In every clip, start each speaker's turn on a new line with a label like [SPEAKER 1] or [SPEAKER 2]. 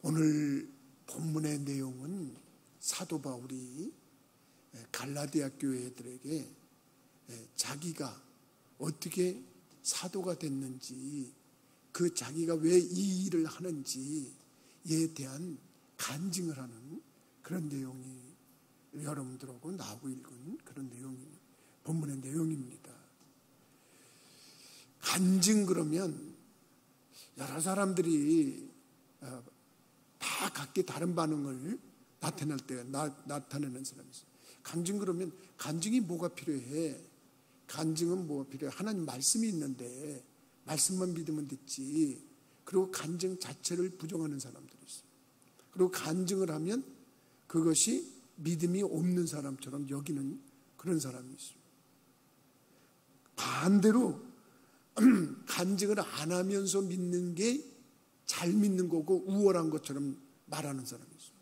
[SPEAKER 1] 오늘 본문의 내용은 사도 바울이 갈라디아 교회들에게 자기가 어떻게 사도가 됐는지, 그 자기가 왜 이 일을 하는지에 대한 간증을 하는 그런 내용이 여러분들하고 나하고 읽은 그런 내용이 본문의 내용입니다. 간증 그러면 여러 사람들이 다 각기 다른 반응을 나타내는 사람이 있어요. 간증 그러면 간증이 뭐가 필요해? 간증은 뭐가 필요해? 하나님 말씀이 있는데 말씀만 믿으면 됐지. 그리고 간증 자체를 부정하는 사람들이 있어요. 그리고 간증을 하면 그것이 믿음이 없는 사람처럼 여기는 그런 사람이 있어요. 반대로 간증을 안 하면서 믿는 게 잘 믿는 거고 우월한 것처럼 말하는 사람이 있어요.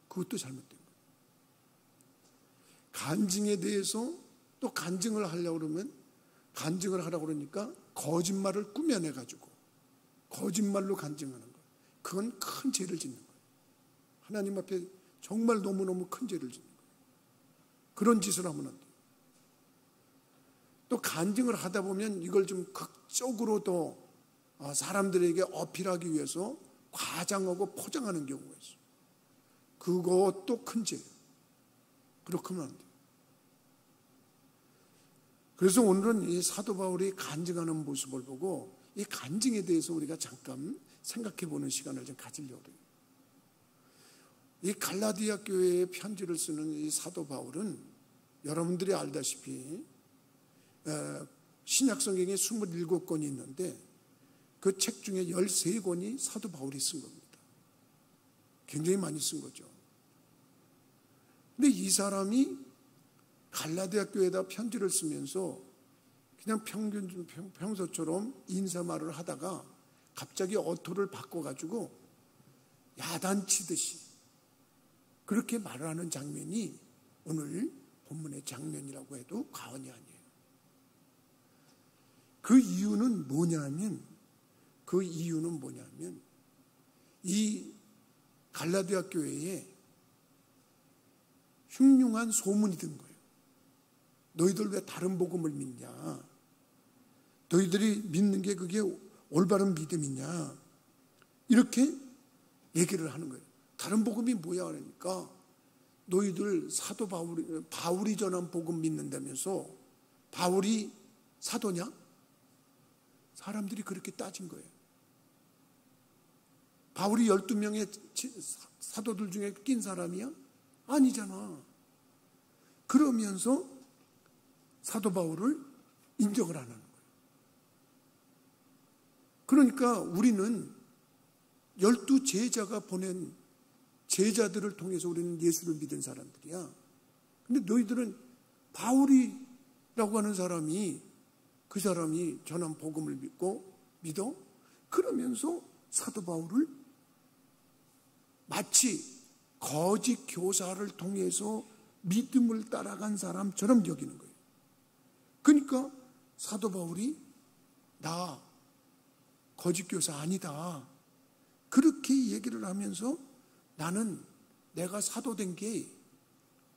[SPEAKER 1] 그것도 잘못된 거예요. 간증에 대해서 또 간증을 하려고 그러면 간증을 하라고 그러니까 거짓말을 꾸며내가지고 거짓말로 간증하는 거예요. 그건 큰 죄를 짓는 거예요. 하나님 앞에 정말 너무너무 큰 죄를 짓는 거예요. 그런 짓을 하면 안 돼요. 또 간증을 하다 보면 이걸 좀 극적으로 또 사람들에게 어필하기 위해서 과장하고 포장하는 경우가 있어요. 그것도 큰 죄예요. 그렇게 하면 안 돼요. 그래서 오늘은 이 사도 바울이 간증하는 모습을 보고 이 간증에 대해서 우리가 잠깐 생각해 보는 시간을 좀 가지려고 해요. 이 갈라디아 교회에 편지를 쓰는 이 사도 바울은 여러분들이 알다시피 신약 성경에 27권이 있는데 그 책 중에 13권이 사도 바울이 쓴 겁니다. 굉장히 많이 쓴 거죠. 근데 이 사람이 갈라디아 교회에다 편지를 쓰면서 그냥 평소처럼 인사말을 하다가 갑자기 어투를 바꿔가지고 야단치듯이 그렇게 말을 하는 장면이 오늘 본문의 장면이라고 해도 과언이 아니에요. 그 이유는 뭐냐면 이 갈라디아 교회에 흉흉한 소문이 든 거예요. 너희들 왜 다른 복음을 믿냐? 너희들이 믿는 게 그게 올바른 믿음이냐? 이렇게 얘기를 하는 거예요. 다른 복음이 뭐야? 그러니까 너희들 사도 바울이 전한 복음 믿는다면서 바울이 사도냐? 사람들이 그렇게 따진 거예요. 바울이 12명의 사도들 중에 낀 사람이야? 아니잖아. 그러면서 사도 바울을 인정을 안 하는 거예요. 그러니까 우리는 12제자가 보낸 제자들을 통해서 우리는 예수를 믿은 사람들이야. 근데 너희들은 바울이라고 하는 사람이 그 사람이 전한 복음을 믿어? 그러면서 사도 바울을 마치 거짓 교사를 통해서 믿음을 따라간 사람처럼 여기는 거예요. 그러니까 사도 바울이 나 거짓 교사 아니다. 그렇게 얘기를 하면서 나는 내가 사도된 게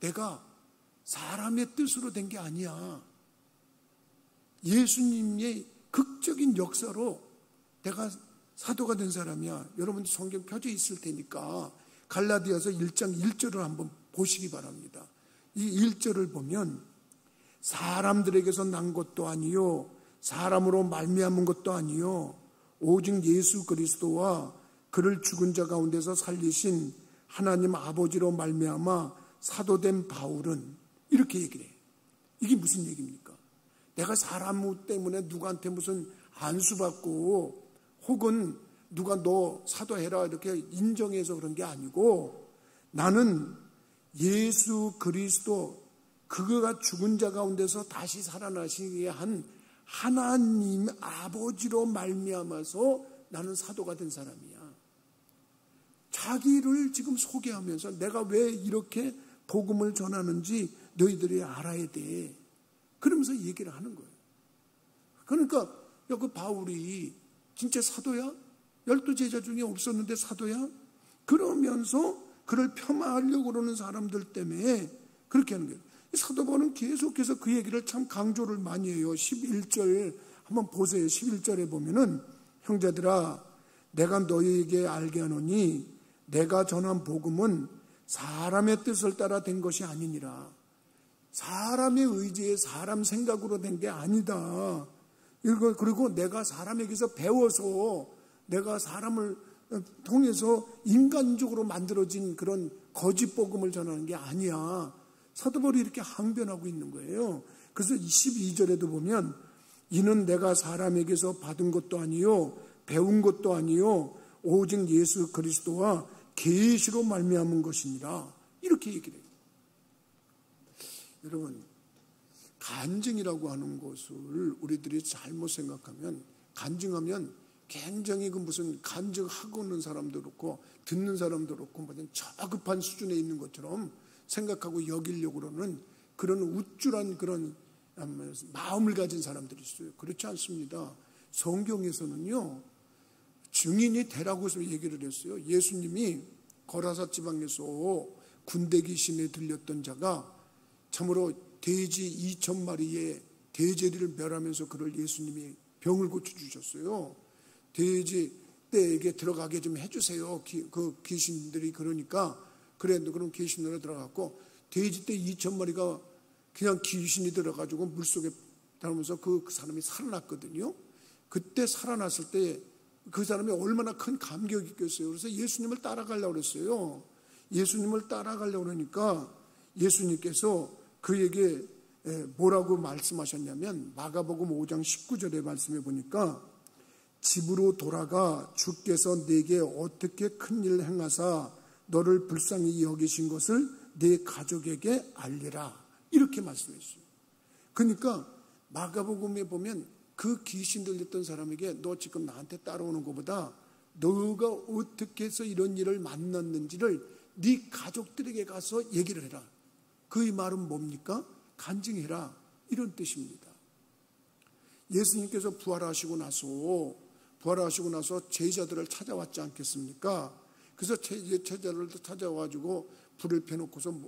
[SPEAKER 1] 내가 사람의 뜻으로 된 게 아니야. 예수님의 극적인 역사로 내가 사도가 된 사람이야. 여러분 성경 펴져 있을 테니까 갈라디아서 1장 1절을 한번 보시기 바랍니다. 이 1절을 보면 사람들에게서 난 것도 아니요 사람으로 말미암은 것도 아니요 오직 예수 그리스도와 그를 죽은 자 가운데서 살리신 하나님 아버지로 말미암아 사도된 바울은 이렇게 얘기를 해요. 이게 무슨 얘기입니까? 내가 사람 때문에 누구한테 무슨 안수받고 혹은 누가 너 사도해라 이렇게 인정해서 그런 게 아니고 나는 예수 그리스도 그가 죽은 자 가운데서 다시 살아나시게 한 하나님 아버지로 말미암아서 나는 사도가 된 사람이야. 자기를 지금 소개하면서 내가 왜 이렇게 복음을 전하는지 너희들이 알아야 돼. 그러면서 얘기를 하는 거예요. 그러니까 야, 그 바울이 진짜 사도야? 12제자 중에 없었는데 사도야? 그러면서 그를 폄하하려고 그러는 사람들 때문에 그렇게 하는 거예요. 사도 바울은 계속해서 그 얘기를 참 강조를 많이 해요. 11절 한번 보세요. 11절에 보면은 형제들아 내가 너희에게 알게 하노니 내가 전한 복음은 사람의 뜻을 따라 된 것이 아니니라. 사람의 의지에 사람 생각으로 된 게 아니다. 그리고 내가 사람에게서 배워서 내가 사람을 통해서 인간적으로 만들어진 그런 거짓 복음을 전하는 게 아니야. 사도 바울이 이렇게 항변하고 있는 거예요. 그래서 12절에도 보면 이는 내가 사람에게서 받은 것도 아니요 배운 것도 아니요 오직 예수 그리스도와 계시로 말미암은 것이니라. 이렇게 얘기를 해요. 여러분, 간증이라고 하는 것을 우리들이 잘못 생각하면, 간증하면 굉장히 그 무슨 간증하고 있는 사람도 그렇고 듣는 사람도 그렇고 무슨 저급한 수준에 있는 것처럼 생각하고 여기려고 그러는 그런 우쭐한 그런 마음을 가진 사람들이 있어요. 그렇지 않습니다. 성경에서는요, 증인이 되라고 해서 얘기를 했어요. 예수님이 거라사 지방에서 군대 귀신에 들렸던 자가 참으로 돼지 2,000마리의 돼지를 멸하면서 그를 예수님이 병을 고쳐주셨어요. 돼지 떼에게 들어가게 좀 해주세요. 그 귀신들이 그러니까 그럼 귀신으로 들어갔고 돼지 떼 2,000마리가 그냥 귀신이 들어가지고 물속에 들어가면서 그 사람이 살아났거든요. 그때 살아났을 때 그 사람이 얼마나 큰 감격이 있겠어요. 그래서 예수님을 따라가려고 그랬어요. 예수님을 따라가려고 그러니까 예수님께서 그에게 뭐라고 말씀하셨냐면 마가복음 5장 19절의 말씀에 보니까 집으로 돌아가 주께서 내게 어떻게 큰 일을 행하사 너를 불쌍히 여기신 것을 내 가족에게 알리라. 이렇게 말씀했어요. 그러니까 마가복음에 보면 그 귀신 들렸던 사람에게 너 지금 나한테 따라오는 것보다 너가 어떻게 해서 이런 일을 만났는지를 네 가족들에게 가서 얘기를 해라. 그 말은 뭡니까? 간증해라. 이런 뜻입니다. 예수님께서 부활하시고 나서 제자들을 찾아왔지 않겠습니까? 그래서 제자들을 찾아와가지고 불을 펴놓고서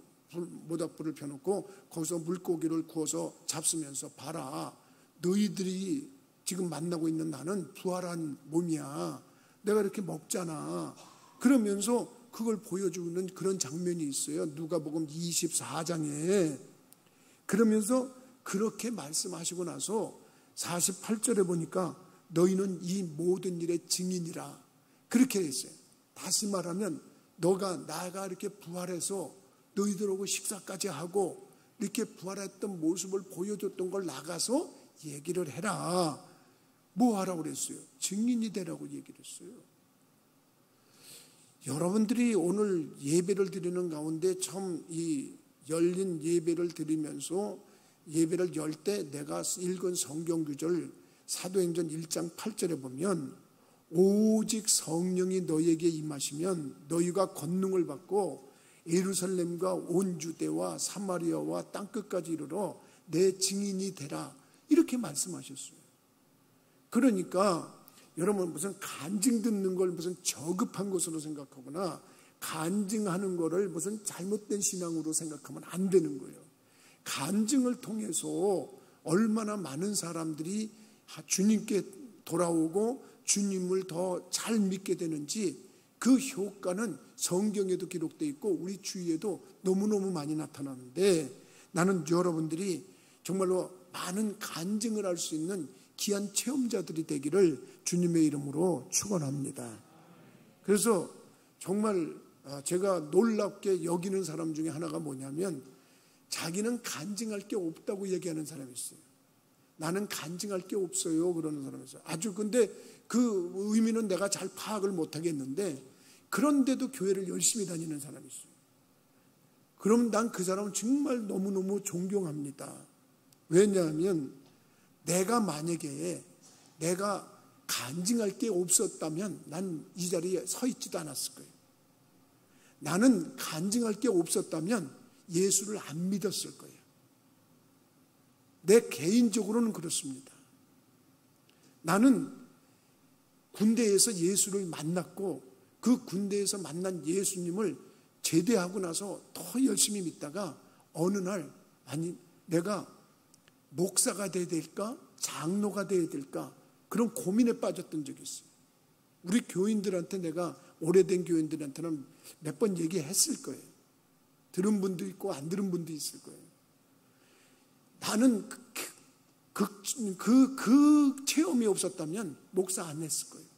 [SPEAKER 1] 모닥불을 펴놓고 거기서 물고기를 구워서 잡수면서 봐라. 너희들이 지금 만나고 있는 나는 부활한 몸이야. 내가 이렇게 먹잖아. 그러면서 그걸 보여주는 그런 장면이 있어요. 누가복음 24장에. 그러면서 그렇게 말씀하시고 나서 48절에 보니까 너희는 이 모든 일의 증인이라. 그렇게 했어요. 다시 말하면 나가 이렇게 부활해서 너희들하고 식사까지 하고 이렇게 부활했던 모습을 보여줬던 걸 나가서 얘기를 해라. 뭐 하라고 그랬어요? 증인이 되라고 얘기를 했어요. 여러분들이 오늘 예배를 드리는 가운데 참 이 열린 예배를 드리면서 예배를 열 때 내가 읽은 성경 구절 사도행전 1장 8절에 보면 오직 성령이 너희에게 임하시면 너희가 권능을 받고 예루살렘과 온 유대와 사마리아와 땅끝까지 이르러 내 증인이 되라. 이렇게 말씀하셨어요. 그러니까 여러분 무슨 간증 듣는 걸 무슨 저급한 것으로 생각하거나 간증하는 거를 무슨 잘못된 신앙으로 생각하면 안 되는 거예요. 간증을 통해서 얼마나 많은 사람들이 주님께 돌아오고 주님을 더 잘 믿게 되는지 그 효과는 성경에도 기록되어 있고 우리 주위에도 너무너무 많이 나타나는데 나는 여러분들이 정말로 많은 간증을 할 수 있는 귀한 체험자들이 되기를 주님의 이름으로 축원합니다. 그래서 정말 제가 놀랍게 여기는 사람 중에 하나가 뭐냐면 자기는 간증할 게 없다고 얘기하는 사람이 있어요. 나는 간증할 게 없어요 그러는 사람이 있어요. 아주 근데 그 의미는 내가 잘 파악을 못하겠는데 그런데도 교회를 열심히 다니는 사람이 있어요. 그럼 난 그 사람은 정말 너무너무 존경합니다. 왜냐하면 내가 만약에 내가 간증할 게 없었다면 난 이 자리에 서 있지도 않았을 거예요. 나는 간증할 게 없었다면 예수를 안 믿었을 거예요. 내 개인적으로는 그렇습니다. 나는 군대에서 예수를 만났고 그 군대에서 만난 예수님을 제대하고 나서 더 열심히 믿다가 어느 날 아니 내가 목사가 돼야 될까 장로가 돼야 될까 그런 고민에 빠졌던 적이 있어요. 우리 교인들한테 내가 오래된 교인들한테는 몇 번 얘기했을 거예요. 들은 분도 있고 안 들은 분도 있을 거예요. 나는 그 체험이 없었다면 목사 안 했을 거예요.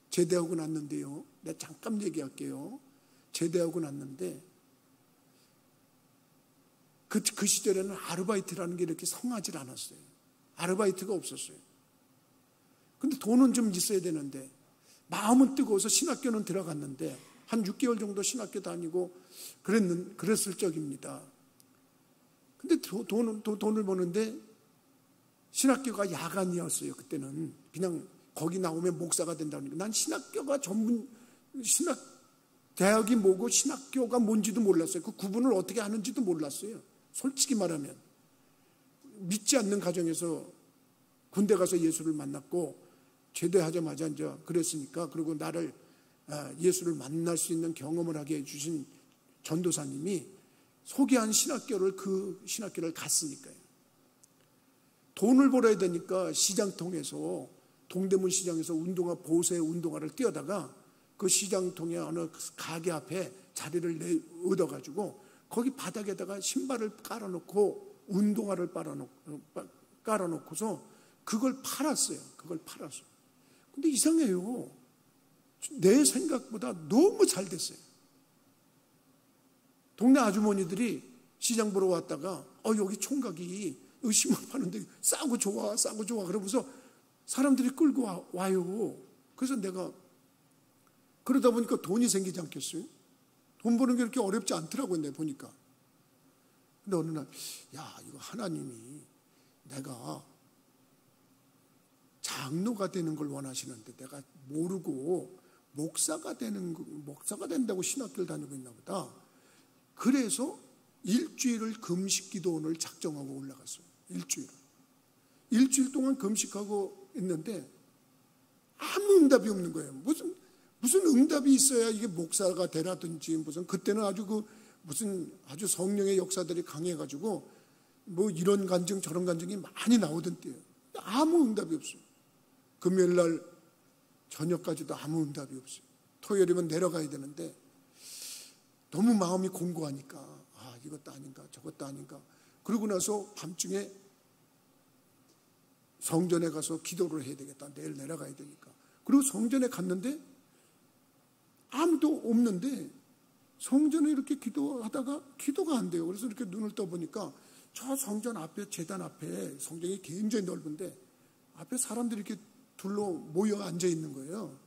[SPEAKER 1] 제대하고 났는데요. 내가 잠깐 얘기할게요. 제대하고 났는데 그 시절에는 아르바이트라는 게 이렇게 성하질 않았어요. 아르바이트가 없었어요. 근데 돈은 좀 있어야 되는데 마음은 뜨거워서 신학교는 들어갔는데 한 6개월 정도 신학교 다니고 그랬을 적입니다. 근데 돈을 버는데 신학교가 야간이었어요. 그때는 그냥 거기 나오면 목사가 된다니까 난 신학교가 대학이 뭐고 신학교가 뭔지도 몰랐어요. 그 구분을 어떻게 하는지도 몰랐어요. 솔직히 말하면 믿지 않는 가정에서 군대 가서 예수를 만났고 제대하자마자 이제 그랬으니까 그리고 나를 예수를 만날 수 있는 경험을 하게 해주신 전도사님이 소개한 그 신학교를 갔으니까요. 돈을 벌어야 되니까 시장통에서 동대문 시장에서 보세 운동화를 뛰어다가 그 시장통에 어느 가게 앞에 자리를 얻어가지고 거기 바닥에다가 신발을 깔아놓고 운동화를 깔아놓고서 그걸 팔았어요. 근데 이상해요. 내 생각보다 너무 잘 됐어요. 동네 아주머니들이 시장 보러 왔다가 여기 총각이 여기 신발 파는데 싸고 좋아 그러면서 사람들이 끌고 와요. 그래서 내가 그러다 보니까 돈이 생기지 않겠어요? 돈 버는 게 그렇게 어렵지 않더라고요. 내가 보니까. 근데 어느 날 이거 하나님이 내가 장로가 되는 걸 원하시는데 내가 모르고 목사가 된다고 신학교를 다니고 있나 보다. 그래서 일주일을 금식 기도원을 작정하고 올라갔어요. 일주일 동안 금식하고 있는데 아무 응답이 없는 거예요. 무슨 응답이 있어야 이게 목사가 되라든지 그때는 아주 성령의 역사들이 강해가지고 이런 간증 저런 간증이 많이 나오던 때예요. 아무 응답이 없어요. 금요일 날 저녁까지도 아무 응답이 없어요. 토요일이면 내려가야 되는데 너무 마음이 공고하니까 이것도 아닌가 저것도 아닌가. 그러고 나서 밤중에 성전에 가서 기도를 해야 되겠다. 내일 내려가야 되니까. 그리고 성전에 갔는데 아무도 없는데 성전에 이렇게 기도하다가 기도가 안 돼요. 그래서 이렇게 눈을 떠보니까 저 성전 앞에 재단 앞에 성전이 굉장히 넓은데 앞에 사람들이 이렇게 둘러 모여 앉아 있는 거예요.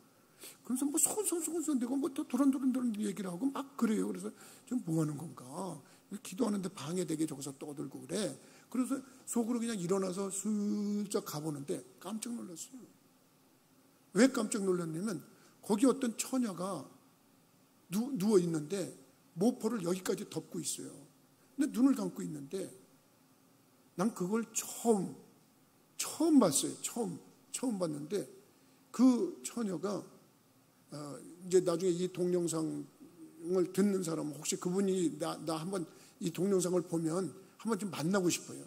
[SPEAKER 1] 그래서 소곤소곤대고 또 도란도란 얘기를 하고 막 그래요. 그래서 좀 뭐 하는 건가? 기도하는데 방해되게 저기서 떠들고 그래. 그래서 속으로 그냥 일어나서 슬쩍 가보는데 깜짝 놀랐어요. 왜 깜짝 놀랐냐면 거기 어떤 처녀가 누워 있는데 모포를 여기까지 덮고 있어요. 근데 눈을 감고 있는데 난 그걸 처음 봤어요. 처음 봤는데 그 처녀가 이제 나중에 이 동영상을 듣는 사람은 혹시 그분이 나 한번 이 동영상을 보면 한번 좀 만나고 싶어요.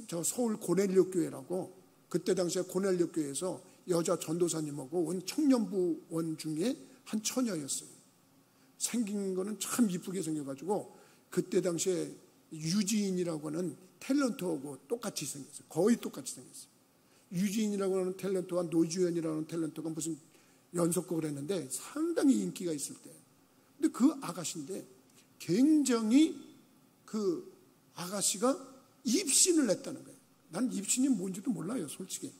[SPEAKER 1] 저 서울 고넬료 교회라고 그때 당시에 고넬료 교회에서 여자 전도사님하고 온 청년부원 중에 한 처녀였어요. 생긴 거는 참 이쁘게 생겨가지고 그때 당시에 유지인이라고 하는 탤런트하고 똑같이 생겼어요. 거의 똑같이 생겼어요. 유지인이라고 하는 탤런트와 노주현이라고 하는 탤런트가 무슨 연속곡을 했는데 상당히 인기가 있을 때. 근데 그 아가씨인데 굉장히 그 아가씨가 입신을 냈다는 거예요. 난 입신이 뭔지도 몰라요, 솔직히.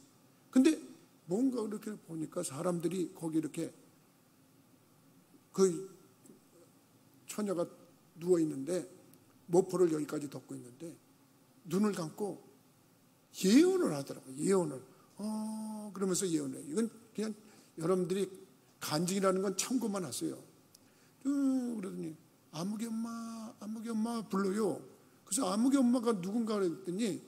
[SPEAKER 1] 근데 뭔가 이렇게 보니까 사람들이 거기 이렇게 그 처녀가 누워 있는데 모포를 여기까지 덮고 있는데 눈을 감고 예언을 하더라고요. 예언을. 그러면서 예언해요. 이건 그냥 여러분들이 간증이라는 건 참고만 하세요. 그러더니 아무개 엄마 불러요. 그래서 아무개 엄마가 누군가 그랬더니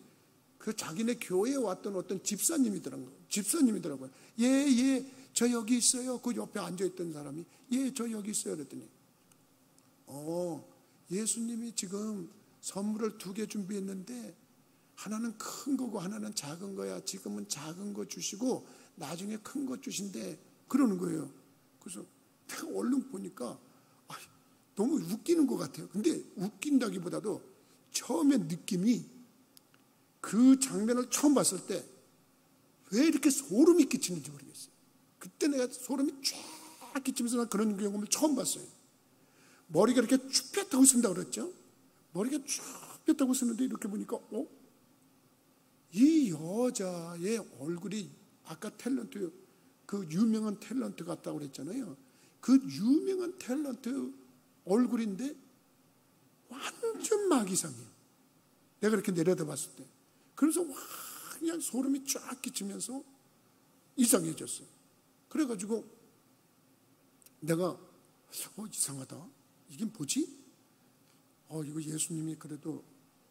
[SPEAKER 1] 그 자기네 교회에 왔던 어떤 집사님이더라고요. 예, 저 여기 있어요. 그 옆에 앉아있던 사람이 예, 저 여기 있어요. 그랬더니 예수님이 지금 선물을 2개 준비했는데 하나는 큰 거고 하나는 작은 거야. 지금은 작은 거 주시고 나중에 큰 거 주신대. 그러는 거예요. 그래서 내가 얼른 보니까 너무 웃기는 것 같아요. 근데 웃긴다기보다도 처음에 느낌이 그 장면을 처음 봤을 때 왜 이렇게 소름이 끼치는지 모르겠어요. 그때 내가 소름이 쫙 끼치면서 난 그런 경험을 처음 봤어요. 머리가 이렇게 쭉 폈다고 쓴다고 그랬죠. 머리가 쭉 폈다고 쓰는데 이렇게 보니까 이 여자의 얼굴이 아까 탤런트, 그 유명한 탤런트 같다고 그랬잖아요. 그 유명한 탤런트 얼굴인데 완전 마귀상이에요. 내가 이렇게 내려다봤을 때. 그래서 그냥 소름이 쫙 끼치면서 이상해졌어요. 그래가지고 내가 이상하다. 이게 뭐지? 이거 예수님이 그래도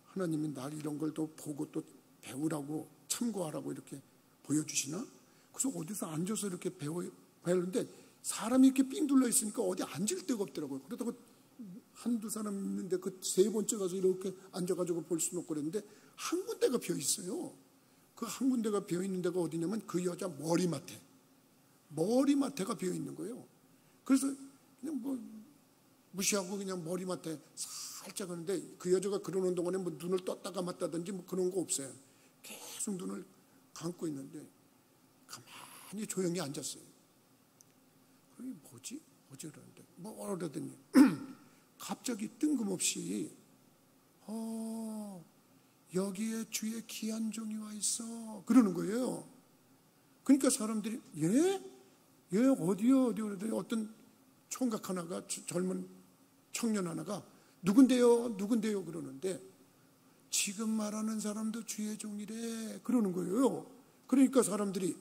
[SPEAKER 1] 하나님이 날 이런 걸 또 보고 또 배우라고 참고하라고 이렇게 보여주시나? 그래서 어디서 앉아서 이렇게 배우는데 사람이 이렇게 삥 둘러 있으니까 어디 앉을 데가 없더라고요. 그러다가 한두 사람 있는데 그 3번째 가서 이렇게 앉아가지고 볼 수는 없고 그랬는데 한 군데가 비어 있어요. 그 한 군데가 비어 있는 데가 어디냐면 그 여자 머리맡에가 비어 있는 거예요. 그래서 그냥 뭐 무시하고 그냥 머리맡에 살짝 하는데 그 여자가 그러는 동안에 뭐 눈을 떴다 감았다든지 뭐 그런 거 없어요. 계속 눈을 감고 있는데 가만히 조용히 앉았어요. 그게 뭐지? 그러는데 뭐라 그러더니 갑자기 뜬금없이 여기에 주의 귀한 종이 와 있어 그러는 거예요. 그러니까 사람들이 예 어디요 그러더니 어떤 총각 하나가 젊은 청년 하나가 누군데요 그러는데 지금 말하는 사람도 주의 종이래 그러는 거예요. 그러니까 사람들이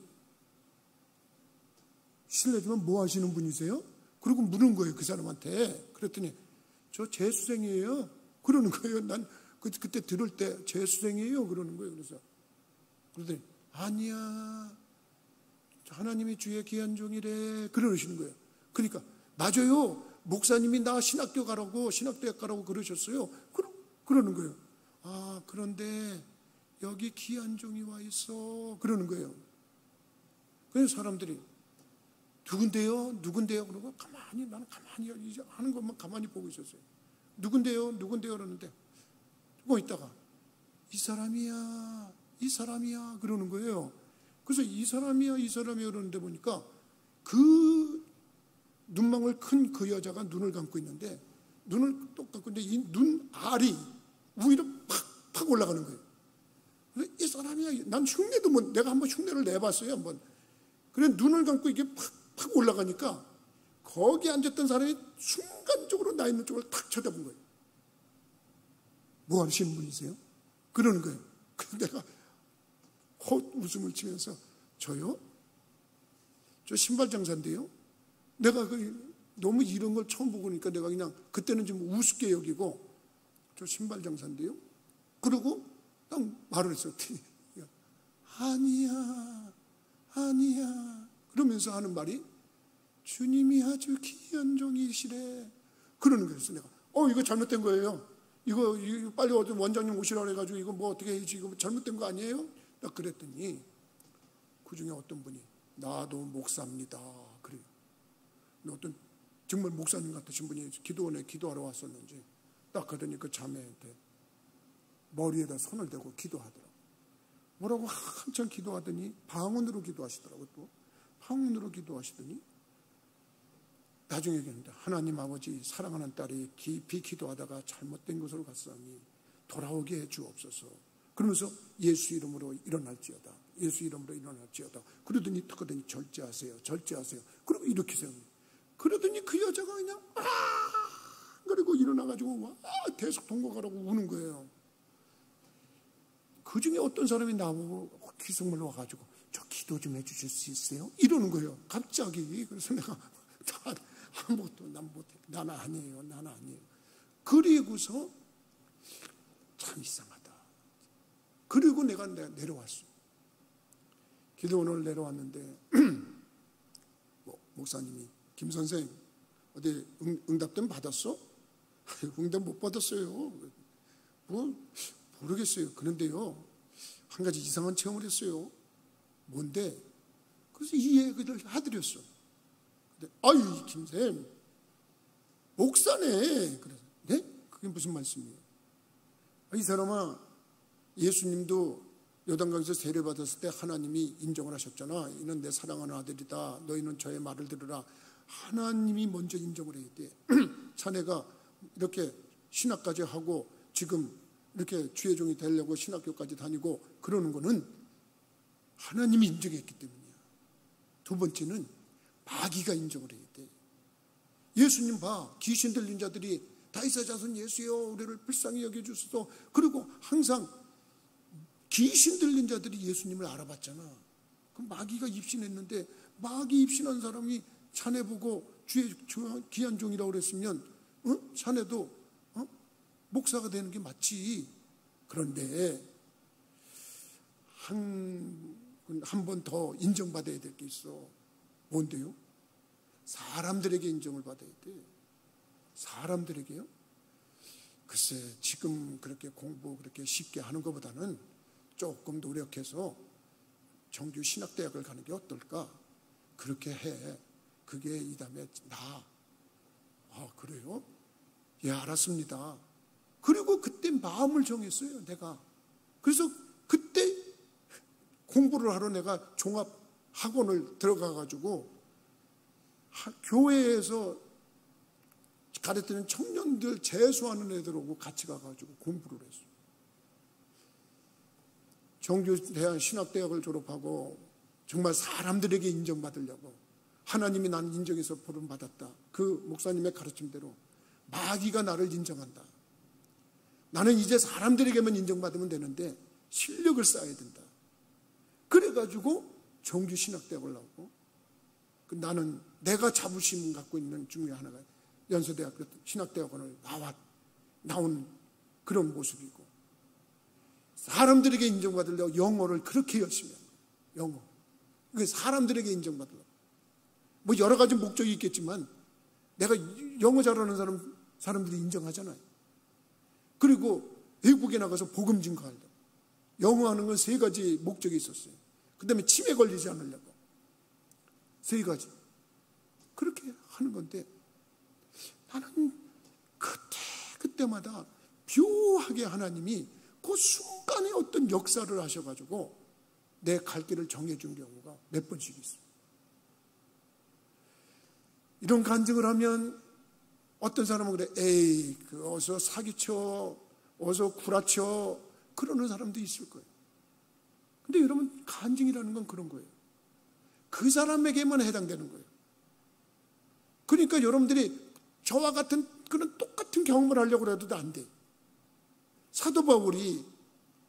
[SPEAKER 1] 실례지만 뭐 하시는 분이세요? 그러고 물은 거예요 그 사람한테. 그랬더니 저 재수생이에요 그러는 거예요. 난 그때 들을 때 재수생이에요 그러는 거예요. 그러더니 아니야 하나님이 주의 귀한 종이래 그러시는 거예요. 그러니까 맞아요 목사님이 나 신학대학 가라고 그러셨어요. 그러는 거예요. 그런데 여기 귀한 종이 와 있어 그러는 거예요. 그래서 사람들이 누군데요 그러고 나는 가만히 하는 것만 가만히 보고 있었어요. 누군데요 그러는데 뭐 있다가 이 사람이야 그러는 거예요. 그래서 이 사람이야 그러는데 보니까 그 눈망울 큰 그 여자가 눈을 감고 있는데 눈을 똑 감고 있는데 이 눈 알이 위로 팍 올라가는 거예요. 그래서 이 사람이야. 난 흉내도 내가 한번 흉내를 내봤어요 한번. 그래 눈을 감고 이게 팍 올라가니까 거기 앉았던 사람이 순간적으로 나 있는 쪽을 탁 쳐다본 거예요. 뭐 하시는 분이세요? 그러는 거예요. 그래서 내가 웃음을 치면서 저요? 저 신발 장사인데요. 내가 너무 이런 걸 처음 보고 그러니까 내가 그냥 그때는 좀 우습게 여기고 저 신발 장사인데요. 그러고 딱 말을 했어요. 아니야 그러면서 하는 말이 주님이 아주 귀한 종이시래 그러는 거예요. 그래서 내가 이거 잘못된 거예요. 이거 빨리 어디 원장님 오시라고 해가지고 이거 뭐 어떻게 해야지 이거 잘못된 거 아니에요? 딱 그랬더니 그 중에 어떤 분이 나도 목사입니다 그래요. 어떤 정말 목사님 같으신 분이 기도원에 기도하러 왔었는지 딱 그러더니 그 자매한테 머리에다 손을 대고 기도하더라고요. 뭐라고 한참 기도하더니 방언으로 기도하시더라고요. 또 방언으로 기도하시더니 나중에 얘기했는데 하나님 아버지 사랑하는 딸이 깊이 기도하다가 잘못된 곳으로 갔으니 돌아오게 해 주옵소서. 그러면서 예수 이름으로 일어날지어다. 그러더니 절제하세요. 그리고 이렇게 세웁니다. 그러더니 그 여자가 그냥 그리고 일어나가지고 대속통곡하라고 우는 거예요. 그 중에 어떤 사람이 나보고 기성물로 와가지고 저 기도 좀 해주실 수 있어요? 이러는 거예요. 갑자기. 그래서 내가 아무것도 나는 아니에요. 그리고서 참 이상하다. 그리고 내가 내려왔어. 기도원을 내려왔는데 목사님이 김 선생 어디 응답 좀 받았어? 응답 못 받았어요. 뭐 모르겠어요. 그런데요 한 가지 이상한 체험을 했어요. 뭔데? 그래서 이 얘기를 해드렸어. 아유 김쌤 목사네. 그래서 네? 그게 무슨 말씀이에요? 이 사람아 예수님도 요단강에서 세례받았을 때 하나님이 인정을 하셨잖아. 이는 내 사랑하는 아들이다. 너희는 저의 말을 들으라. 하나님이 먼저 인정을 해야 돼. 자네가 이렇게 신학까지 하고 지금 이렇게 주의 종이 되려고 신학교까지 다니고 그러는 거는 하나님이 인정했기 때문이야. 두 번째는 마귀가 인정을 해야 돼. 예수님 봐. 귀신 들린 자들이 다윗의 자손 예수여 우리를 불쌍히 여겨주소서. 그리고 항상 귀신 들린 자들이 예수님을 알아봤잖아. 그럼 마귀가 입신했는데 마귀 입신한 사람이 자네 보고 주의 귀한 종이라고 그랬으면 자네도 목사가 되는 게 맞지. 그런데 한 번 더 인정받아야 될 게 있어. 뭔데요? 사람들에게 인정을 받아야 돼. 사람들에게요? 글쎄 지금 그렇게 공부 그렇게 쉽게 하는 것보다는 조금 노력해서 정규 신학대학을 가는 게 어떨까? 그렇게 해. 그게 이 다음에 나. 아 그래요? 예 알았습니다. 그리고 그때 마음을 정했어요 내가. 그래서 그때 공부를 하러 내가 종합학원을 들어가가지고 교회에서 가르치는 청년들 재수하는 애들하고 같이 가가지고 공부를 했어요. 정규대학 신학대학을 졸업하고 정말 사람들에게 인정받으려고 하나님이 나는 인정해서 부름받았다. 그 목사님의 가르침대로 마귀가 나를 인정한다. 나는 이제 사람들에게만 인정받으면 되는데 실력을 쌓아야 된다. 그래가지고 정규 신학대학을 나오고 나는 내가 자부심 갖고 있는 중에 하나가 연세대학교 신학대학원을 나온 그런 모습이고 사람들에게 인정받으려고 영어를 그렇게 열심히 한 거예요. 영어. 그게 사람들에게 인정받으려고. 뭐 여러 가지 목적이 있겠지만 내가 영어 잘하는 사람들이 인정하잖아요. 그리고 외국에 나가서 복음 증거하려고. 영어 하는 건 3가지 목적이 있었어요. 그 다음에 치매 걸리지 않으려고. 3가지. 그렇게 하는 건데 나는 그때마다 묘하게 하나님이 그 순간에 어떤 역사를 하셔가지고 내 갈 길을 정해준 경우가 몇 번씩 있어요. 이런 간증을 하면 어떤 사람은 그래, 에이, 어서 사기쳐, 어서 구라쳐, 그러는 사람도 있을 거예요. 근데 여러분, 간증이라는 건 그런 거예요. 그 사람에게만 해당되는 거예요. 그러니까 여러분들이 저와 같은 그런 똑같은 경험을 하려고 해도 안 돼. 사도 바울이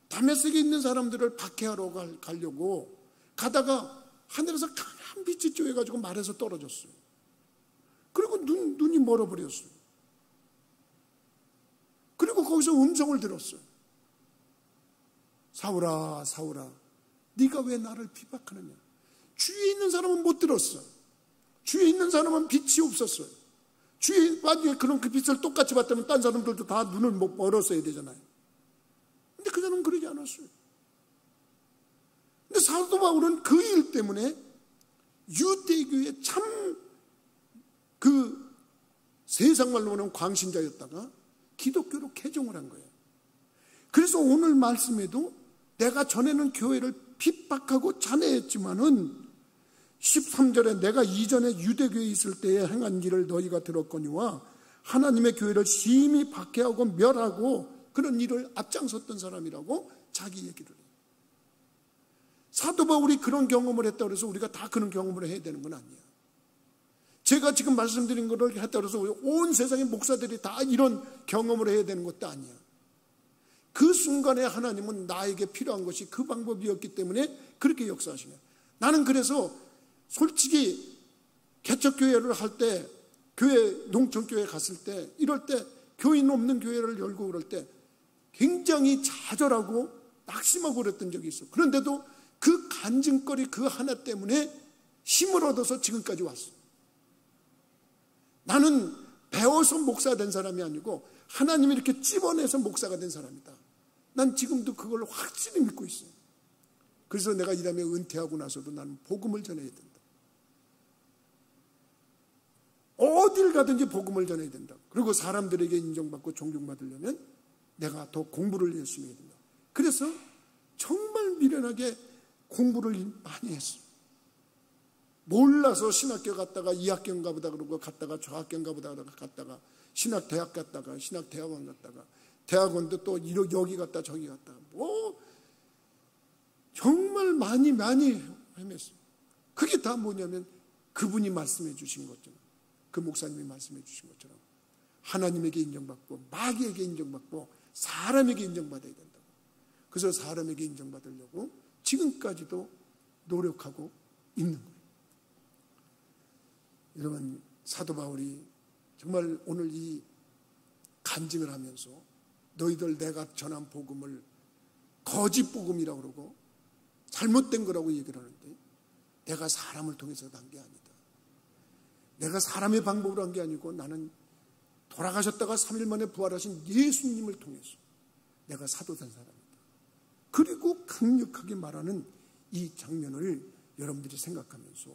[SPEAKER 1] 다메섹에 있는 사람들을 박해하러 가려고 가다가 하늘에서 강한 빛이 쬐가지고 말에서 떨어졌어요. 그리고 눈이 멀어버렸어요. 그리고 거기서 음성을 들었어요. 사울아, 사울아, 네가 왜 나를 비박하느냐? 주위에 있는 사람은 못 들었어. 주위에 있는 사람은 빛이 없었어요. 주위에 만약에 그런 그 빛을 똑같이 봤다면 딴 사람들도 다 눈을 멀었어야 되잖아요. 근데 그 사람은 그러지 않았어요. 근데 사도 바울은 그 일 때문에 유대교의 참 그 세상 말로 하는 광신자였다가 기독교로 개종을 한 거예요. 그래서 오늘 말씀에도 내가 전에는 교회를 핍박하고 잔해했지만은 13절에 내가 이전에 유대교에 있을 때에 행한 일을 너희가 들었거니와 하나님의 교회를 심히 박해하고 멸하고 그런 일을 앞장섰던 사람이라고 자기 얘기를 해요. 사도 바울이 그런 경험을 했다고 해서 우리가 다 그런 경험을 해야 되는 건 아니에요. 제가 지금 말씀드린 것을 했다고 해서 온 세상의 목사들이 다 이런 경험을 해야 되는 것도 아니에요. 그 순간에 하나님은 나에게 필요한 것이 그 방법이었기 때문에 그렇게 역사하시네요. 나는 그래서 솔직히 개척교회를 할 때 교회 농촌교회 갔을 때 이럴 때 교인 없는 교회를 열고 그럴 때 굉장히 좌절하고 낙심하고 그랬던 적이 있어요. 그런데도 그 간증거리 그 하나 때문에 힘을 얻어서 지금까지 왔어요. 나는 배워서 목사가 된 사람이 아니고 하나님이 이렇게 집어내서 목사가 된 사람이다. 난 지금도 그걸 확실히 믿고 있어요. 그래서 내가 이 다음에 은퇴하고 나서도 나는 복음을 전해야 된다. 어딜 가든지 복음을 전해야 된다. 그리고 사람들에게 인정받고 존경받으려면 내가 더 공부를 열심히 해야 된다. 그래서 정말 미련하게 공부를 많이 했어. 몰라서 신학교 갔다가 이 학교인가 보다 그러고 갔다가 저 학교인가 보다 갔다가 신학대학 갔다가 신학대학원 갔다가 대학원도 또 여기 갔다 저기 갔다가 뭐 정말 많이 헤맸어요. 그게 다 뭐냐면 그분이 말씀해 주신 것처럼, 그 목사님이 말씀해 주신 것처럼 하나님에게 인정받고 마귀에게 인정받고 사람에게 인정받아야 된다고. 그래서 사람에게 인정받으려고 지금까지도 노력하고 있는 거예요. 여러분, 사도 바울이 정말 오늘 이 간증을 하면서 너희들 내가 전한 복음을 거짓 복음이라고 그러고 잘못된 거라고 얘기를 하는데, 내가 사람을 통해서 한 게 아니다. 내가 사람의 방법으로 한 게 아니고 나는 돌아가셨다가 3일 만에 부활하신 예수님을 통해서 내가 사도된 사람이다. 그리고 강력하게 말하는 이 장면을 여러분들이 생각하면서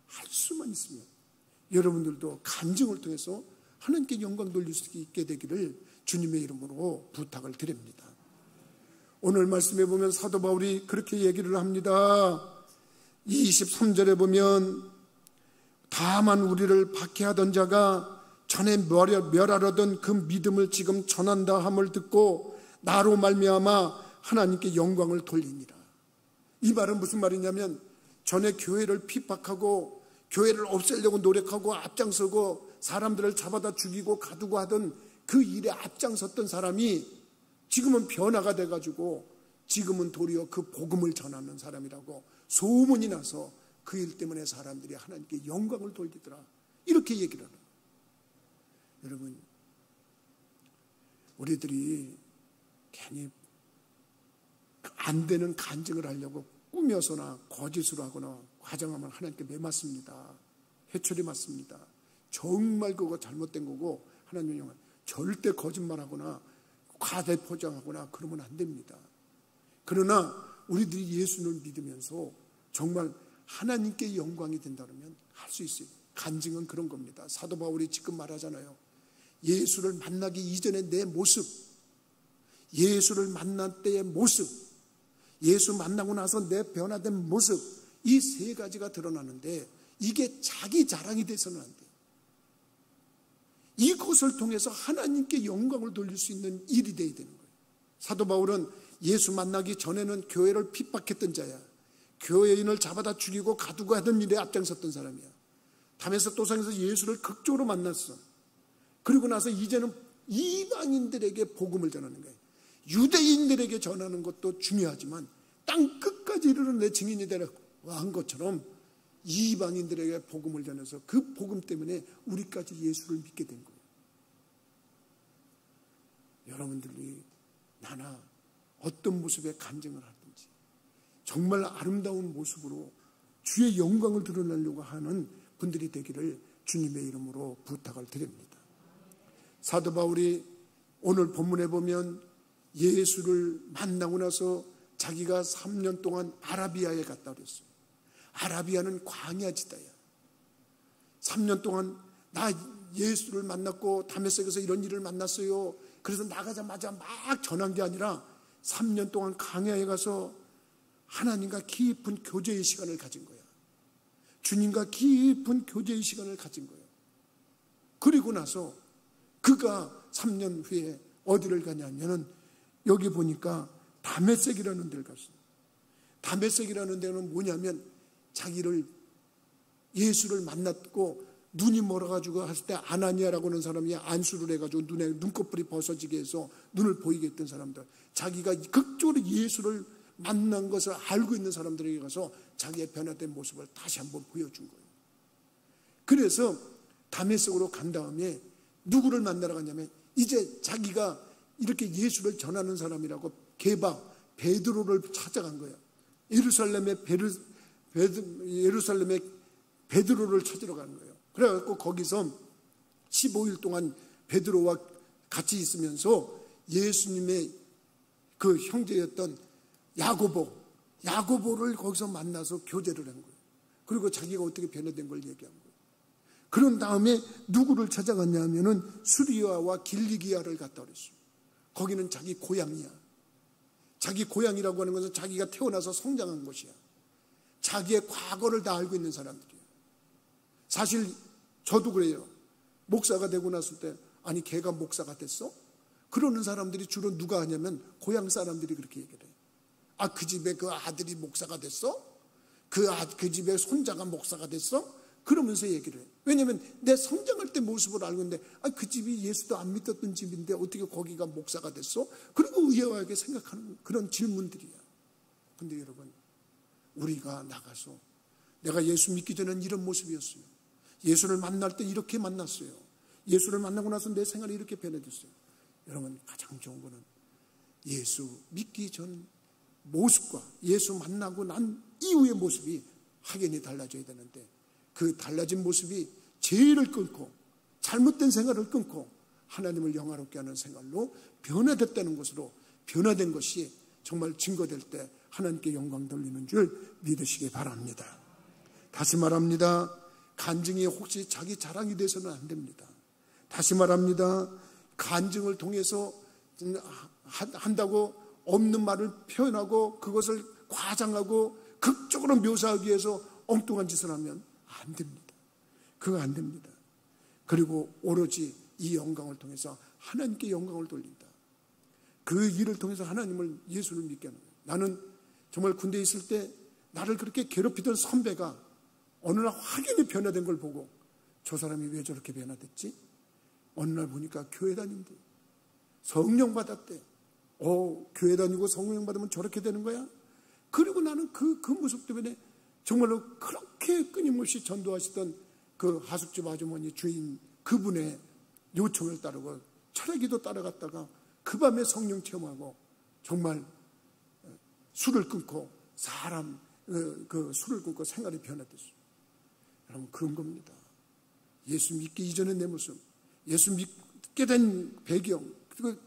[SPEAKER 1] 할 수만 있으면 여러분들도 간증을 통해서 하나님께 영광 돌릴 수 있게 되기를 주님의 이름으로 부탁을 드립니다. 오늘 말씀에 보면 사도 바울이 그렇게 얘기를 합니다. 23절에 보면 다만 우리를 박해하던 자가 전에 멸하려던 그 믿음을 지금 전한다 함을 듣고 나로 말미암아 하나님께 영광을 돌리니라. 이 말은 무슨 말이냐면 전에 교회를 핍박하고 교회를 없애려고 노력하고 앞장서고 사람들을 잡아다 죽이고 가두고 하던 그 일에 앞장섰던 사람이 지금은 변화가 돼가지고 지금은 도리어 그 복음을 전하는 사람이라고 소문이 나서 그 일 때문에 사람들이 하나님께 영광을 돌리더라. 이렇게 얘기를 하는 거예요. 여러분, 우리들이 괜히 안 되는 간증을 하려고 꾸며서나 거짓으로 하거나 과장하면 하나님께 매 맞습니다. 회초리 맞습니다. 정말 그거 잘못된 거고 하나님의 영광, 절대 거짓말하거나 과대 포장하거나 그러면 안 됩니다. 그러나 우리들이 예수를 믿으면서 정말 하나님께 영광이 된다면 할 수 있어요. 간증은 그런 겁니다. 사도 바울이 지금 말하잖아요. 예수를 만나기 이전의 내 모습, 예수를 만날 때의 모습, 예수 만나고 나서 내 변화된 모습, 이 세 가지가 드러나는데 이게 자기 자랑이 돼서는 안 돼요. 이것을 통해서 하나님께 영광을 돌릴 수 있는 일이 돼야 되는 거예요. 사도 바울은 예수 만나기 전에는 교회를 핍박했던 자야. 교회인을 잡아다 죽이고 가두고 하던 일에 앞장섰던 사람이야. 담에서 도상에서 예수를 극적으로 만났어. 그리고 나서 이제는 이방인들에게 복음을 전하는 거예요. 유대인들에게 전하는 것도 중요하지만 땅 끝까지 이르는 내 증인이 되라고 한 것처럼 이방인들에게 복음을 전해서 그 복음 때문에 우리까지 예수를 믿게 된 거예요. 여러분들이 나나 어떤 모습의 간증을 하든지 정말 아름다운 모습으로 주의 영광을 드러내려고 하는 분들이 되기를 주님의 이름으로 부탁을 드립니다. 사도 바울이 오늘 본문에 보면 예수를 만나고 나서 자기가 3년 동안 아라비아에 갔다 그랬어요. 아라비아는 광야 지대야. 3년 동안 나 예수를 만났고 다메섹에서 이런 일을 만났어요. 그래서 나가자마자 막 전한 게 아니라 3년 동안 광야에 가서 하나님과 깊은 교제의 시간을 가진 거야. 주님과 깊은 교제의 시간을 가진 거예요. 그리고 나서 그가 3년 후에 어디를 가냐면은 여기 보니까 다메섹이라는 데를 갔어요. 다메섹이라는 데는 뭐냐면 자기를 예수를 만났고 눈이 멀어가지고 했을 때 아나니아라고 하는 사람이 안수를 해가지고 눈에 눈꺼풀이 벗어지게 해서 눈을 보이게 했던 사람들, 자기가 극적으로 예수를 만난 것을 알고 있는 사람들에게 가서 자기의 변화된 모습을 다시 한번 보여준 거예요. 그래서 다메섹으로 간 다음에 누구를 만나러 갔냐면 이제 자기가 이렇게 예수를 전하는 사람이라고 베드로를 찾아간 거예요. 예루살렘에 베드로를 찾으러 가는 거예요. 그래갖고 거기서 15일 동안 베드로와 같이 있으면서 예수님의 그 형제였던 야고보를 거기서 만나서 교제를 한 거예요. 그리고 자기가 어떻게 변화된 걸 얘기한 거예요. 그런 다음에 누구를 찾아갔냐 하면은 수리아와 길리기아를 갔다 그랬어요. 거기는 자기 고향이야. 자기 고향이라고 하는 것은 자기가 태어나서 성장한 곳이야. 자기의 과거를 다 알고 있는 사람들이에요. 사실 저도 그래요. 목사가 되고 났을 때 아니 걔가 목사가 됐어? 그러는 사람들이 주로 누가 하냐면 고향 사람들이 그렇게 얘기를 해요. 아, 그 집에 그 아들이 목사가 됐어? 그 집에 손자가 목사가 됐어? 그러면서 얘기를 해요. 왜냐하면 내 성장할 때 모습을 알고 있는데 그 집이 예수도 안 믿었던 집인데 어떻게 거기가 목사가 됐어? 그리고 의아하게 생각하는 그런 질문들이야. 근데 여러분, 우리가 나가서 내가 예수 믿기 전에는 이런 모습이었어요. 예수를 만날 때 이렇게 만났어요. 예수를 만나고 나서 내 생활이 이렇게 변해졌어요. 여러분, 가장 좋은 거는 예수 믿기 전 모습과 예수 만나고 난 이후의 모습이 확연히 달라져야 되는데 그 달라진 모습이 죄를 끊고 잘못된 생활을 끊고 하나님을 영화롭게 하는 생활로 변화됐다는 것으로 변화된 것이 정말 증거될 때 하나님께 영광 돌리는 줄 믿으시기 바랍니다. 다시 말합니다. 간증이 혹시 자기 자랑이 돼서는 안 됩니다. 다시 말합니다. 간증을 통해서 한다고 없는 말을 표현하고 그것을 과장하고 극적으로 묘사하기 위해서 엉뚱한 짓을 하면 안 됩니다. 그거 안 됩니다. 그리고 오로지 이 영광을 통해서 하나님께 영광을 돌린다. 그 일을 통해서 하나님을 예수를 믿게 하는 거예요. 나는 정말 군대에 있을 때 나를 그렇게 괴롭히던 선배가 어느 날 확연히 변화된 걸 보고 저 사람이 왜 저렇게 변화됐지? 어느 날 보니까 교회 다닌대. 성령 받았대. 교회 다니고 성령 받으면 저렇게 되는 거야? 그리고 나는 그 모습 때문에 정말로 그렇게 끊임없이 전도하시던 그 하숙집 아주머니 주인 그분의 요청을 따르고 철회기도 따라갔다가 그 밤에 성령 체험하고 정말 술을 끊고 그 술을 끊고 생활이 변화됐어요. 여러분, 그런 겁니다. 예수 믿기 이전의 내 모습, 예수 믿게 된 배경, 그리고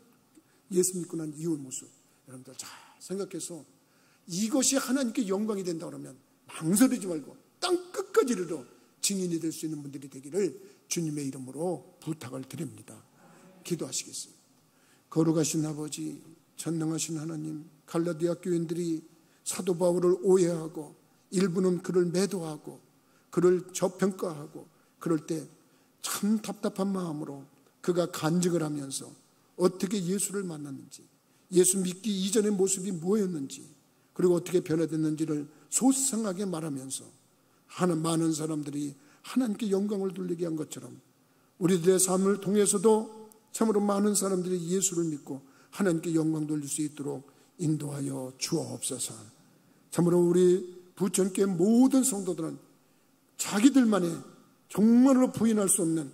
[SPEAKER 1] 예수 믿고 난 이후의 모습, 여러분들 잘 생각해서 이것이 하나님께 영광이 된다 그러면 망설이지 말고 땅 끝까지 이르러 증인이 될 수 있는 분들이 되기를 주님의 이름으로 부탁을 드립니다. 기도하시겠습니다. 거룩하신 아버지, 전능하신 하나님, 갈라디아 교인들이 사도 바울을 오해하고 일부는 그를 매도하고 그를 저평가하고 그럴 때 참 답답한 마음으로 그가 간증을 하면서 어떻게 예수를 만났는지, 예수 믿기 이전의 모습이 뭐였는지, 그리고 어떻게 변화됐는지를 소상하게 말하면서 많은 사람들이 하나님께 영광을 돌리게 한 것처럼 우리들의 삶을 통해서도 참으로 많은 사람들이 예수를 믿고 하나님께 영광 돌릴 수 있도록 인도하여 주옵소서. 참으로 우리 부천교회 모든 성도들은 자기들만의 정말로 부인할 수 없는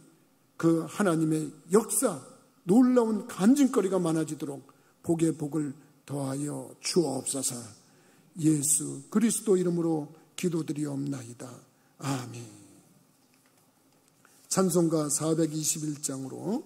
[SPEAKER 1] 그 하나님의 역사, 놀라운 간증거리가 많아지도록 복의 복을 더하여 주옵소서. 예수 그리스도 이름으로 기도드리옵나이다. 아멘. 찬송가 421장으로